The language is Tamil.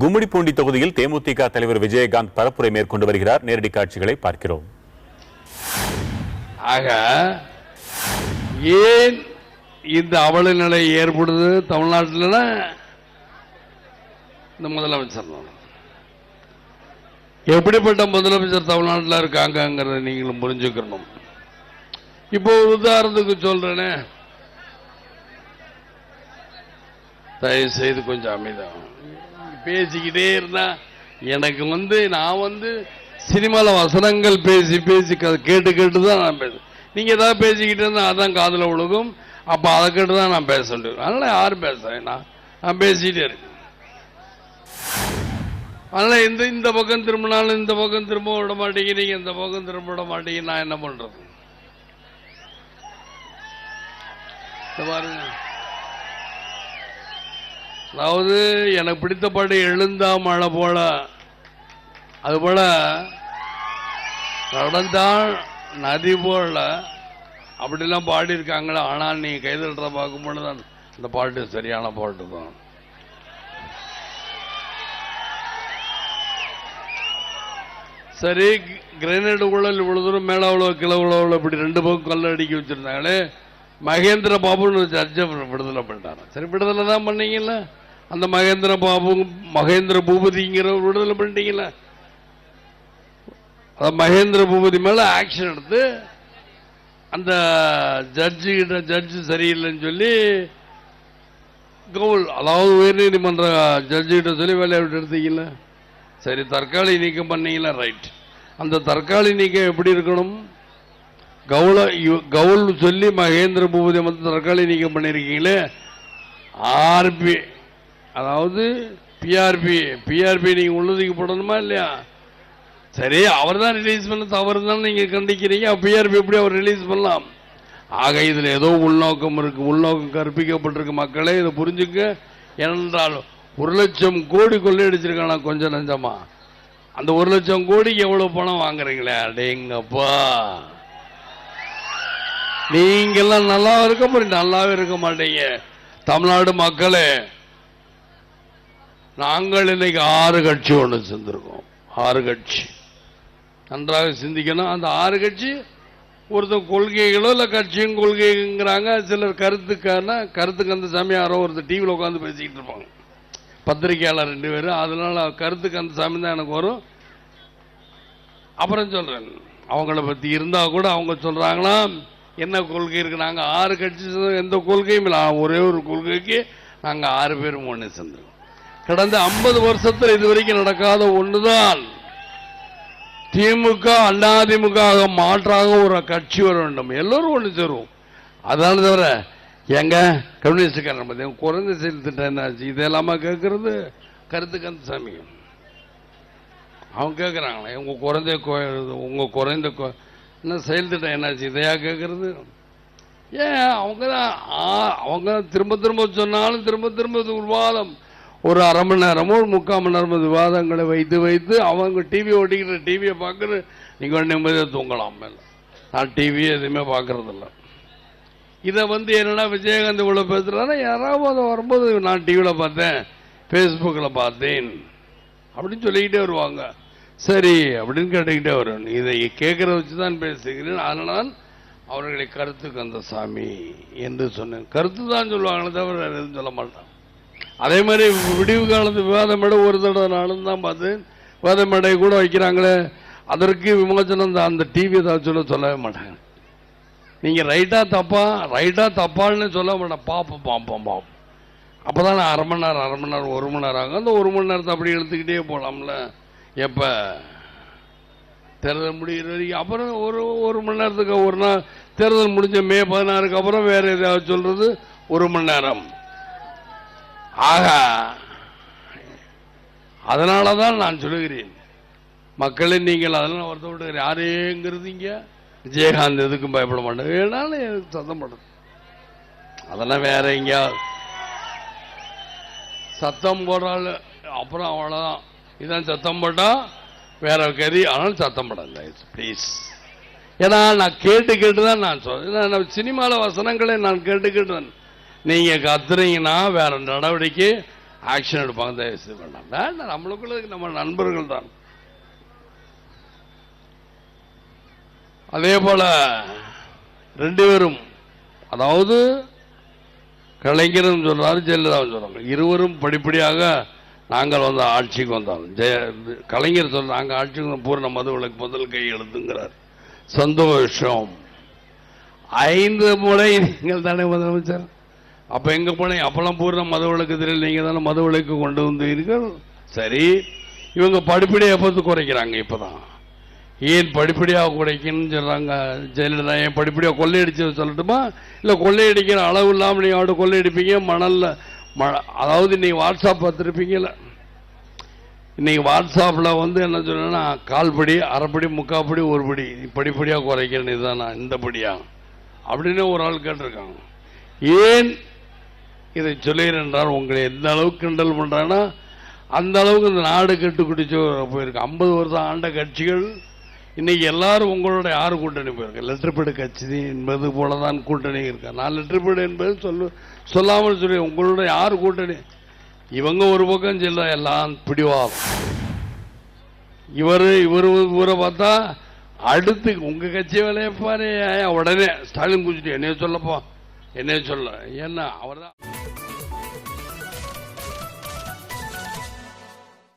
கும்மிடிப்பூண்டி தொகுதியில் தேமுதிக தலைவர் விஜயகாந்த் பரப்புரை மேற்கொண்டு வருகிறார். நேரடி காட்சிகளை பார்க்கிறோம். ஆக ஏன் இந்த அவல நிலை ஏற்படுது தமிழ்நாட்டில்? இந்த முதலமைச்சர் எப்படிப்பட்ட முதலமைச்சர் தமிழ்நாட்டில் இருக்காங்கிறத நீங்களும் புரிஞ்சுக்கணும். இப்போ உதாரணத்துக்கு சொல்றேனே, தயவு செய்து கொஞ்சம் அமைதியாக பேசிக்கிட்டே இருந்தா எனக்கு நான் சினிமால வசனங்கள் பேசி பேசி கேட்டு கேட்டு தான் நான் பேசுறேன். நீங்க ஏதாவது பேசிக்கிட்டு இருந்தா அதான் காதுல விழுகும். அப்ப அதை கேட்டு தான் நான் பேச முடியும். அதனால யாரும் பேசுறேன், நான் பேசிட்டே இருக்கேன். அதனால இந்த பக்கம் திரும்பினாலும் இந்த பக்கம் திரும்ப விட மாட்டீங்க, நீங்க இந்த பக்கம் திரும்ப விட மாட்டீங்க. நான் என்ன பண்றது? பாருங்க, அதாவது எனக்கு பிடித்த பாட்டு எழுந்தா மழை போல, அது போல நடந்தால் நதி போல, அப்படிலாம் பாடி இருக்காங்களே. ஆனால் நீங்க கைதல்ற பார்க்கும்போது தான் இந்த பாட்டு சரியான பாட்டு தான். சரி, கிரேனைடு ஊழல் இவ்வளவு தூரம் மேல அவ்வளவு கிளை உழவு இப்படி ரெண்டு பக்கம் கல்ல அடிக்க வச்சிருந்தாங்களே. மகேந்திர பாபுன்னு ஜட்ஜை விடுதலை பண்ணிட்டாங்க. சரி, விடுதலை தான் பண்ணீங்கல்ல. அந்த மகேந்திர பூபதிங்கிற விடுதலை பண்ணிட்டீங்கல்ல. மகேந்திர பூபதி மேல ஆக்ஷன் எடுத்து அந்த ஜட்ஜு சரியில்லைன்னு சொல்லி கவுல், அதாவது உயர்நீதிமன்ற ஜட்ஜு கிட்ட சொல்லி வேலையை விட்டு எடுத்தீங்கல்ல. சரி, தற்காலிக நீக்கம் பண்ணீங்களா? ரைட். அந்த தற்காலிக நீக்கம் எப்படி இருக்கணும்? கவுல் சொல்லி மகேந்திர பூபதி தற்காலிக நீக்கம் பண்ணிருக்கீங்களே. ஆர்பி, அதாவது பிஆர்பி நீங்க உள்ளதுக்கு போடணுமா இல்லையா? சரி, அவர் தான் ரிலீஸ் பண்ண தவறு தான் நீங்க கண்டிக்கிறீங்க. பிஆர்பி எப்படி அவர் ரிலீஸ் பண்ணலாம்? ஆக இதுல ஏதோ உள்நோக்கம் இருக்கு, உள்நோக்கம் கற்பிக்கப்பட்டிருக்கு. மக்களே இதை புரிஞ்சுக்க. ஏனென்றால் 1,00,000 கோடி கொள்ளையடிச்சிருக்கானா கொஞ்சம் நஞ்சமா. அந்த 1,00,000 கோடிக்கு எவ்வளவு பணம் வாங்குறீங்களே? அடேங்கப்பா, நீங்கெல்லாம் நல்லா இருக்க முடியும், நல்லாவே இருக்க மாட்டீங்க. தமிழ்நாடு மக்களே, நாங்கள் இன்னைக்கு 6 கட்சி ஒன்று சேர்ந்திருக்கோம். 6 கட்சி நன்றாக சிந்திக்கணும். அந்த 6 கட்சி ஒருத்தர் கொள்கைகளோ இல்ல கட்சியும் கொள்கைங்கிறாங்க. சிலர் கருத்துக்கு அந்த சமயம் யாரோ ஒருத்தர் டிவியில் உட்காந்து பேசிக்கிட்டு இருப்பாங்க, பத்திரிகையாளர் 2 பேரும். அதனால கருத்துக்கு அந்த சமயம் தான் எனக்கு வரும். அப்புறம் சொல்றேன், அவங்கள பத்தி இருந்தா கூட அவங்க சொல்றாங்களா என்ன கொள்கை இருக்கு. நாங்க 6 கட்சி, எந்த கொள்கையும் இல்லை. ஒரே ஒரு கொள்கைக்கு நாங்க 6 பேரும் ஒன்று சேர்ந்தோம். கடந்த 50 வருஷத்தில் இதுவரைக்கும் நடக்காத ஒண்ணுதான் திமுக அதிமுக மாற்றாக ஒரு கட்சி வர வேண்டும். எல்லோரும் ஒண்ணு சேருவோம். அதனால தவிர எங்க கம்யூனிஸ்டுக்காரன் குறைந்த செயல் திட்டம் என்னாச்சு இதெல்லாமா கேட்கறது? கருத்துக்கு அந்த சமயம் அவங்க கேட்கறாங்களே, உங்க குறைந்த என்ன செயல் திட்டம் என்னாச்சு இதையா கேட்கறது? ஏன் அவங்க திரும்ப திரும்ப சொன்னாலும் திரும்ப திரும்ப விவாதம், ஒரு அரை மணி நேரமோ 3/4 மணி நேரமோ விவாதங்களை வைத்து அவங்க டிவி ஓட்டிக்கிற டிவியை பார்க்கறது. நீங்க நிம்மதியாக தூங்கலாம். மேல நான் டிவி எதுவுமே பார்க்கறது இல்லை. இதை என்னன்னா விஜயகாந்த் இவ்வளவு பேசுறாரு. யாராவது வரும்போது நான் டிவியில் பார்த்தேன், ஃபேஸ்புக்கில் பார்த்தேன் அப்படின்னு சொல்லிக்கிட்டே வருவாங்க. சரி அப்படின்னு கேட்டுக்கிட்டே வரும். இதை கேட்கறத வச்சுதான் பேசுகிறேன். அதனால் அவர்களை கருத்துக்கு அந்த சாமி என்று சொன்னேன். கருத்து தான் சொல்லுவாங்களே தவிர எதுவும் சொல்ல மாட்டான். அதே மாதிரி விடிவு காலத்து விவாத மேடை ஒரு தடவை நானும் தான் பார்த்தேன். விவாத மேடை கூட வைக்கிறாங்களே, அதற்கு விமோசனம் அந்த டிவி தான் சொல்லவே மாட்டாங்க. நீங்க ரைட்டா தப்பான்னு சொல்ல மாட்டேன். பாப்போம் அப்பதான் அரை மணி நேரம் 1 மணி நேரம் ஆகும். அந்த 1 மணி நேரத்தை அப்படி எடுத்துக்கிட்டே போலாம்ல. எப்ப தேர்தல் முடிகிற வரைக்கும், அப்புறம் ஒரு மணி நேரத்துக்கு ஒரு நாள் தேர்தல் முடிஞ்ச மே 16க்கு அப்புறம் வேற ஏதாவது சொல்றது 1 மணி நேரம். ஆக அதனாலதான் நான் சொல்லுகிறேன், மக்களே நீங்கள் அதெல்லாம் வருத்தப்பட்டு யாரேங்கிறதுங்க. விஜயகாந்த் எதுக்கும் பயப்பட மாட்டேன், வேணாலும் எதுக்கு சத்தம் போடுறது. அதெல்லாம் வேற எங்கேயாவது சத்தம் போடுறாள், அப்புறம் அவ்வளவுதான். இதான் சத்தம் போட்டா வேற கதி. ஆனாலும் சத்தம் போட பிளீஸ். ஏன்னா நான் கேட்டு தான் நான் சொல்றேன். சினிமால வசனங்களை நான் கேட்டுக்கிட்டேன். நீங்க கத்துறீங்கன்னா வேற நடவடிக்கை ஆக்ஷன் எடுப்பாங்க. தயவு செய்து வேண்டாம். நம்மளுக்குள்ள நம்ம நண்பர்கள் தான். அதே போல 2 பேரும், அதாவது கலைஞரும் சொல்றாரு, ஜெயலலிதாவும் சொல்றாங்க, இருவரும் படிப்படியாக நாங்கள் வந்து ஆட்சிக்கு வந்தோம். கலைஞர் சொல்ற நாங்கள் ஆட்சிக்கு பூர்ண மதுவிலக்கு முதல் கை எழுதுங்கிறார். சந்தோஷம். 5 முறை நீங்கள் தானே முதலமைச்சர். அப்ப எங்க போனீங்க? அப்பெல்லாம் பூர்ண மதுவிலக்கு நீங்க தானே மதுவிலக்கு கொண்டு வந்தீர்கள். சரி, இவங்க படிப்படியாக எப்போது குறைக்கிறாங்க? இப்பதான் ஏன் படிப்படியாக குறைக்கணும்னு சொல்றாங்க? ஜெயலலிதா ஏன் படிப்படியாக கொள்ளையடிச்சு சொல்லட்டுமா? இல்ல கொள்ளையடிக்கிற அளவு இல்லாமல் நீங்க அவட கொள்ளையடிப்பீங்க மணல்ல. அதாவது நீங்க வாட்ஸ்அப் பார்த்துருப்பீங்கல்ல, இன்னைக்கு வாட்ஸ்அப்ல வந்து என்ன சொல்றேன்னா, கால்படி, அரைப்படி, முக்காப்படி, ஒரு படி படிப்படியாக குறைக்கிறேன், இதுதானா இந்த படியா அப்படின்னு ஒரு ஆள் கேட்டிருக்காங்க. ஏன் இதை சொல்லுகிறேன் என்றால், உங்களை எந்த அளவுக்கு கிண்டல் பண்றாங்கன்னா அந்த அளவுக்கு இந்த நாடு கெட்டு குடிச்சு போயிருக்கு. 50 வருஷம் ஆண்ட கட்சிகள் இன்னைக்கு எல்லாரும் உங்களோட யாரு கூட்டணி போயிருக்கு? லெட்டர்பேடு கட்சி என்பது போலதான் கூட்டணி இருக்கா? நான் லெட்டர்பேடு என்பது சொல்லாமல் சொல்லி உங்களோட யாரு கூட்டணி? இவங்க ஒரு பக்கம் சொல்ல எல்லாம் பிடிவாதம். இவரை பார்த்தா அடுத்து உங்க கட்சி வேலையை பாரு. உடனே ஸ்டாலின் குடிச்சிட்டு என்னைய சொல்லப்பா, என்னைய சொல்ல, ஏன்னா அவர் தான்